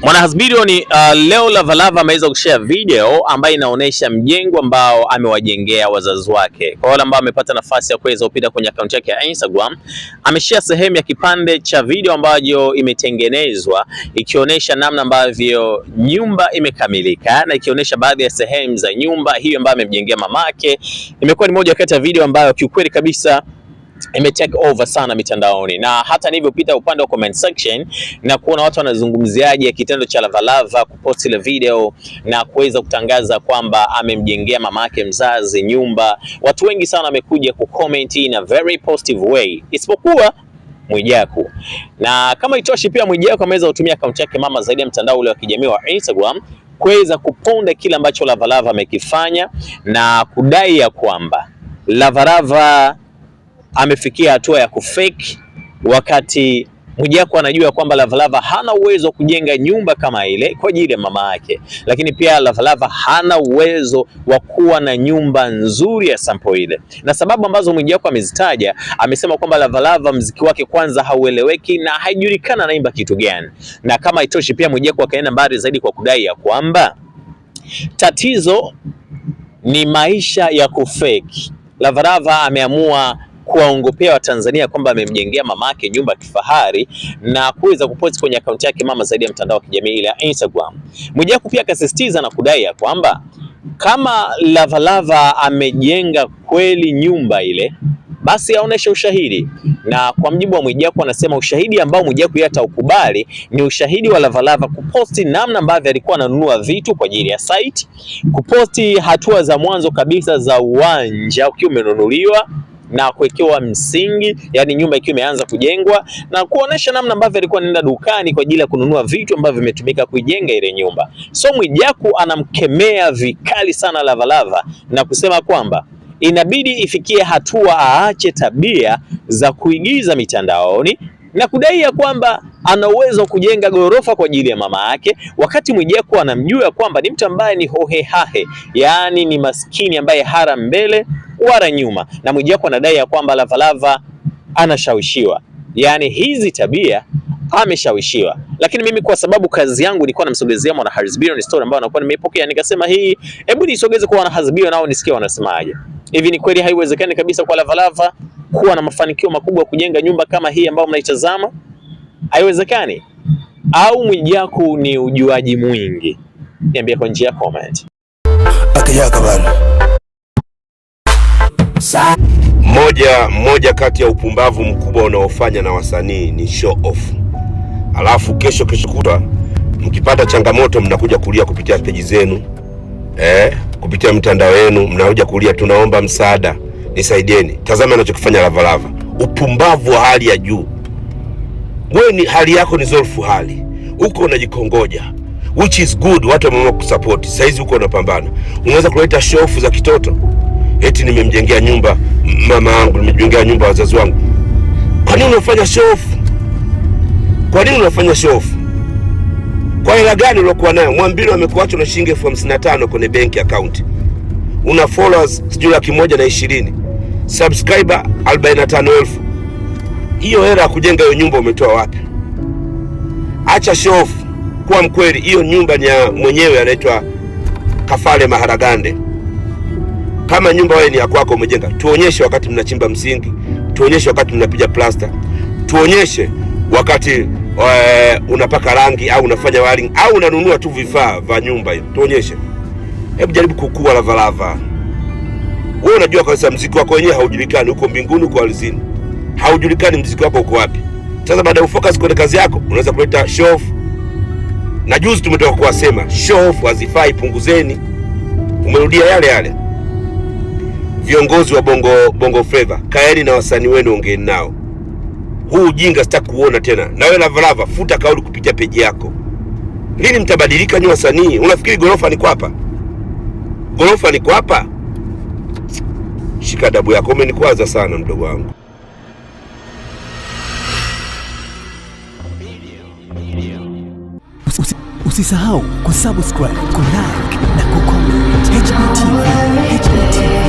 Mwanahasbidio ni leo Lavalava ameweza kushare video ambayo inaonyesha mjengo ambao amewajengea wazazi wake. Kwa wale ambao amepata nafasi ya kuweza kupita kwenye akaunti yake ya Instagram, ameshare sehemu ya kipande cha video ambayo imetengenezwa ikionyesha namna ambavyo nyumba imekamilika na ikionyesha baadhi ya sehemu za nyumba hiyo ambayo amemjengea mamake. Imekuwa ni moja kati ya video ambayo kiukweli kabisa take over sana mitandaoni, na hata nilivyopita upande wa comment section na kuona watu wanazungumziaje kitendo cha Lavalava kupost ile video na kuweza kutangaza kwamba amemjengea mamake mzazi nyumba. Watu wengi sana wamekuja kucomment in a very positive way, isipokuwa Mwijaku. Na kama itoshi, pia Mwijaku ameweza kutumia akaunti yake mama zaidi ya mtandao ule wa kijamii wa Instagram kuweza kuponda kile ambacho Lavalava amekifanya na kudai ya kwamba Lavalava amefikia hatua ya kufake, wakati Mwijaku anajua kwamba Lavalava hana uwezo wa kujenga nyumba kama ile kwa ajili ya mama yake, lakini pia Lavalava hana uwezo wa kuwa na nyumba nzuri ya sample ile. Na sababu ambazo Mwijaku amezitaja, amesema kwamba Lavalava mziki wake kwanza haueleweki na haijulikana anaimba kitu gani. Na kama itoshi, pia Mwijaku akaenda mbali zaidi kwa kudai ya kwamba tatizo ni maisha ya kufake. Lavalava ameamua kuwaongopea Watanzania kwamba amemjengea mamake nyumba kifahari na kuweza kupost kwenye akaunti yake mama zaidi ya mtandao wa kijamii ile ya Instagram. Mwijaku pia akasisitiza na kudai ya kwamba kama Lavalava amejenga kweli nyumba ile, basi aoneshe ushahidi. Na kwa mjibu wa Mwijaku, anasema ushahidi ambao Mwijaku yeye ataukubali ni ushahidi wa Lavalava kuposti namna ambavyo alikuwa ananunua vitu kwa ajili ya site, kuposti hatua za mwanzo kabisa za uwanja ukiwa umenunuliwa na kuwekewa msingi, yani nyumba ikiwa imeanza kujengwa, na kuonesha namna ambavyo alikuwa anaenda dukani kwa ajili ya kununua vitu ambavyo vimetumika kuijenga ile nyumba. So Mwijaku anamkemea vikali sana Lavalava na kusema kwamba inabidi ifikie hatua aache tabia za kuigiza mitandaoni na kudai ya kwamba ana uwezo wa kujenga gorofa kwa ajili ya mama yake, wakati Mwijaku anamjua kwamba ni mtu ambaye ni hohehahe, yani ni maskini ambaye hara mbele wala nyuma. Na Mwijaku anadai ya kwamba Lavalava anashawishiwa, yani hizi tabia ameshawishiwa. Lakini mimi kwa sababu kazi yangu nilikuwa namsogezea Mwanahasbidio, ni story ambayo anakuwa nimeipokea, nikasema hii hebu nisogeze kwa Wanahasbidio nao nisikie wanasemaje. Hivi ni kweli haiwezekani kabisa kwa Lavalava kuwa na mafanikio makubwa kujenga nyumba kama hii ambayo mnaitazama? Haiwezekani? Au Mwijaku ni ujuaji mwingi? Niambie kwa njia ya comment. Moja kati ya upumbavu mkubwa unaofanya na wasanii ni show off. Alafu kesho kutwa mkipata changamoto mnakuja kulia kupitia peji zenu, kupitia mitandao yenu mnakuja kulia, tunaomba msaada, nisaidieni. Tazama anachokifanya Lavalava, upumbavu wa hali ya juu. Wewe ni hali yako ni zolfu hali, uko unajikongoja, which is good, watu wameamua kusupport. Saizi uko unapambana, unaweza kuleta show off za kitoto, eti nimemjengea nyumba mama yangu, nimejengea nyumba wazazi wangu. Kwa nini unafanya show off? Kwa nini unafanya show off? Kwa hela gani ulokuwa nayo? Mwambie amekuacha na shilingi 55,000 kwenye bank account. Una followers sijui 120,000. Subscriber 45,000. Hiyo hela ya kujenga hiyo nyumba umetoa wapi? Acha show off. Kwa mkweli hiyo nyumba ni ya mwenyewe, anaitwa Kafale Maharagande. Kama nyumba wewe ni ya kwako umejenga, tuonyeshe wakati mnachimba msingi, tuonyeshe wakati mnapiga plaster, tuonyeshe wakati unapaka rangi au unafanya wiring au unanunua tu vifaa vya nyumba hiyo, tuonyeshe. Hebu jaribu kukua Lavalava. Wewe unajua kabisa mziki wako wenyewe haujulikani, uko mbinguni uko ardhini. Haujulikani mziki wako uko wapi. Sasa baada ya ufocus kwenye kazi yako, unaweza kuleta show off. Na juzi tumetoka kuwasema show off hazifai, punguzeni. Umerudia yale yale. Viongozi wa Bongo Flava, kaeni na wasanii wenu, ongeeni nao. Huu ujinga sitaki kuona tena. Na wewe Lavalava, futa kauli kupitia peji yako. Lini mtabadilika nyinyi wasanii? Unafikiri gorofa ni kwa hapa? Gorofa ni kwa hapa? Shika adabu yako, umenikwaza sana mdogo wangu. Usisahau kusubscribe, kulike na kucomment. HBTV.